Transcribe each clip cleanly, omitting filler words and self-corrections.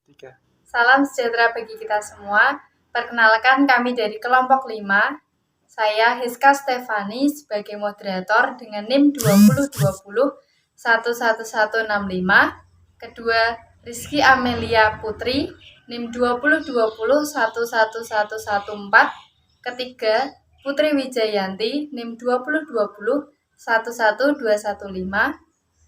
Tiga. Salam sejahtera bagi kita semua. Perkenalkan kami dari kelompok 5. Saya Hiska Stefani sebagai moderator dengan NIM 2020 11165. Kedua, Rizky Amelia Putri NIM 2020 11114. Ketiga, Putri Wijayanti NIM 2020 11215.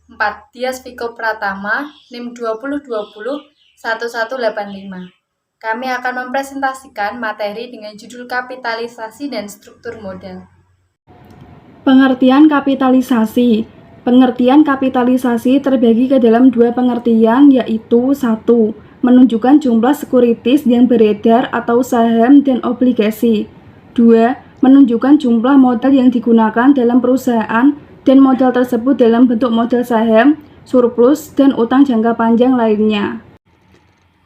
4. Dias Viko Pratama NIM 2020 1185. Kami akan mempresentasikan materi dengan judul kapitalisasi dan struktur modal. Pengertian kapitalisasi. Pengertian kapitalisasi terbagi ke dalam dua pengertian, yaitu 1. Menunjukkan jumlah sekuritis yang beredar atau saham dan obligasi. 2. Menunjukkan jumlah modal yang digunakan dalam perusahaan dan modal tersebut dalam bentuk modal saham, surplus, dan utang jangka panjang lainnya.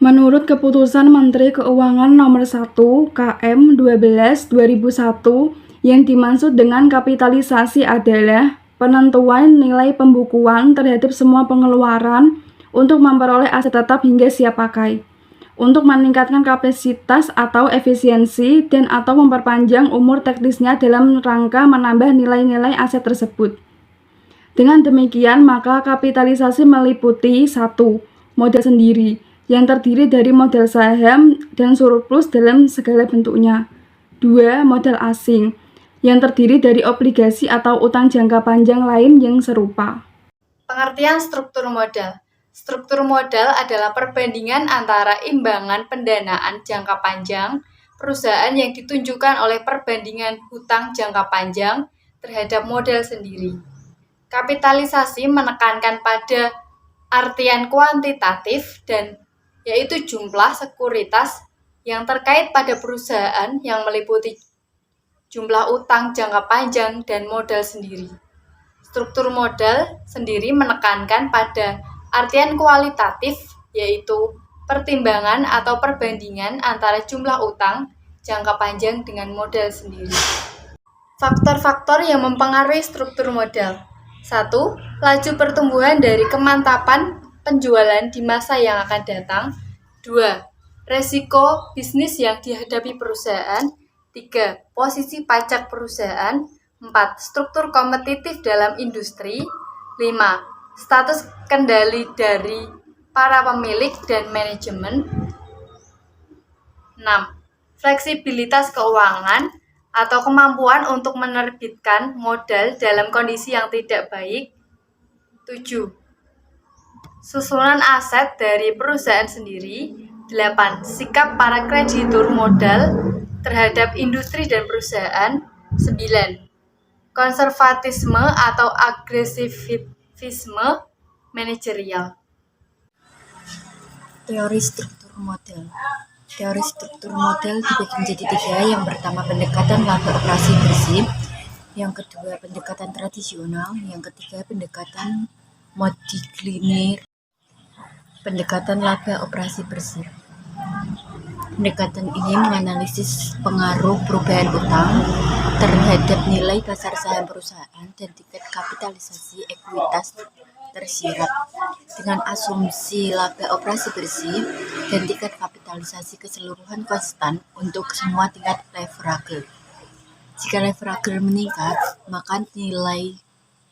Menurut Keputusan Menteri Keuangan Nomor 1 KM 12/2001, yang dimaksud dengan kapitalisasi adalah penentuan nilai pembukuan terhadap semua pengeluaran untuk memperoleh aset tetap hingga siap pakai, untuk meningkatkan kapasitas atau efisiensi dan atau memperpanjang umur teknisnya dalam rangka menambah nilai-nilai aset tersebut. Dengan demikian, maka kapitalisasi meliputi 1. Modal sendiri, yang terdiri dari modal saham dan surplus dalam segala bentuknya. 2. Modal asing, yang terdiri dari obligasi atau utang jangka panjang lain yang serupa. Pengertian struktur modal. Struktur modal adalah perbandingan antara imbangan pendanaan jangka panjang perusahaan yang ditunjukkan oleh perbandingan hutang jangka panjang terhadap modal sendiri. Kapitalisasi menekankan pada artian kuantitatif dan yaitu jumlah sekuritas yang terkait pada perusahaan yang meliputi jumlah utang jangka panjang dan modal sendiri. Struktur modal sendiri menekankan pada artian kualitatif, yaitu pertimbangan atau perbandingan antara jumlah utang jangka panjang dengan modal sendiri. Faktor-faktor yang mempengaruhi struktur modal. 1. Laju pertumbuhan dari kemantapan penjualan di masa yang akan datang. 2. Resiko bisnis yang dihadapi perusahaan. 3. Posisi pajak perusahaan. 4. Struktur kompetitif dalam industri. 5. Status kendali dari para pemilik dan manajemen. 6. Fleksibilitas keuangan atau kemampuan untuk menerbitkan modal dalam kondisi yang tidak baik. 7. Susunan aset dari perusahaan sendiri. 8. Sikap para kreditur modal terhadap industri dan perusahaan. 9. Konservatisme atau agresivisme manajerial. Teori struktur modal. Teori struktur modal dibagi menjadi 3. Yang pertama, pendekatan laba operasi bersih. Yang kedua, pendekatan tradisional. Yang ketiga, pendekatan Modigliani. Pendekatan laba operasi bersih. Pendekatan ini menganalisis pengaruh perubahan utang terhadap nilai pasar saham perusahaan dan tingkat kapitalisasi ekuitas tersirat dengan asumsi laba operasi bersih dan tingkat kapitalisasi keseluruhan konstan untuk semua tingkat leverage. Jika leverage meningkat, maka nilai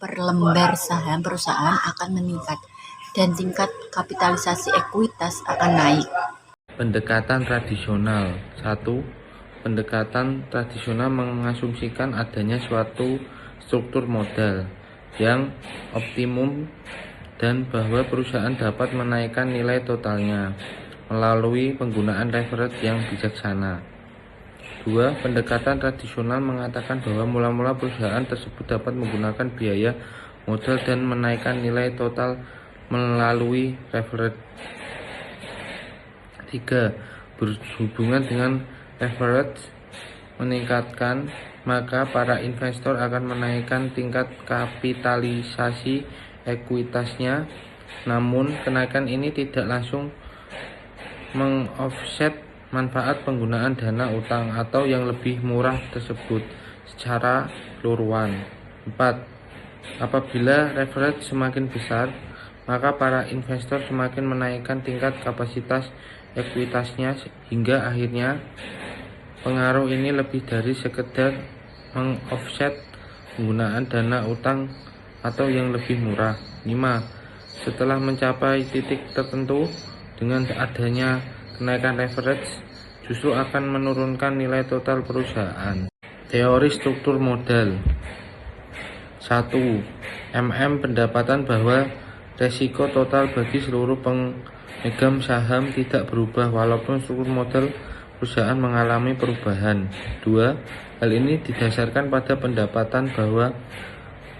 per lembar saham perusahaan akan meningkat dan tingkat kapitalisasi ekuitas akan naik. Pendekatan tradisional. 1. Pendekatan tradisional mengasumsikan adanya suatu struktur modal yang optimum dan bahwa perusahaan dapat menaikkan nilai totalnya melalui penggunaan leverage yang bijaksana. 2. Pendekatan tradisional mengatakan bahwa mula-mula perusahaan tersebut dapat menggunakan biaya modal dan menaikkan nilai total melalui leverage. 3. Berhubungan dengan leverage meningkatkan, maka para investor akan menaikkan tingkat kapitalisasi ekuitasnya. Namun, kenaikan ini tidak langsung mengoffset manfaat penggunaan dana utang atau yang lebih murah tersebut secara keseluruhan. 4. Apabila leverage semakin besar, maka para investor semakin menaikkan tingkat kapasitas ekuitasnya hingga akhirnya pengaruh ini lebih dari sekedar meng-offset penggunaan dana utang atau yang lebih murah. 5. Setelah mencapai titik tertentu, dengan adanya kenaikan leverage justru akan menurunkan nilai total perusahaan. Teori struktur modal. 1. Pendapatan bahwa resiko total bagi seluruh pemegang saham tidak berubah walaupun struktur modal perusahaan mengalami perubahan. 2. Hal ini didasarkan pada pendapatan bahwa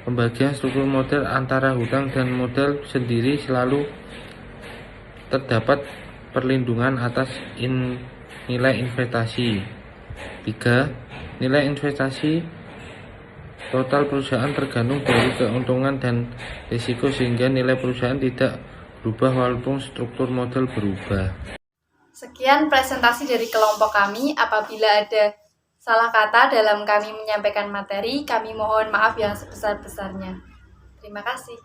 pembagian struktur modal antara hutang dan modal sendiri selalu terdapat perlindungan atas nilai investasi. 3. Nilai investasi total perusahaan tergantung dari keuntungan dan risiko sehingga nilai perusahaan tidak berubah walaupun struktur modal berubah. Sekian presentasi dari kelompok kami. Apabila ada salah kata dalam kami menyampaikan materi, kami mohon maaf yang sebesar-besarnya. Terima kasih.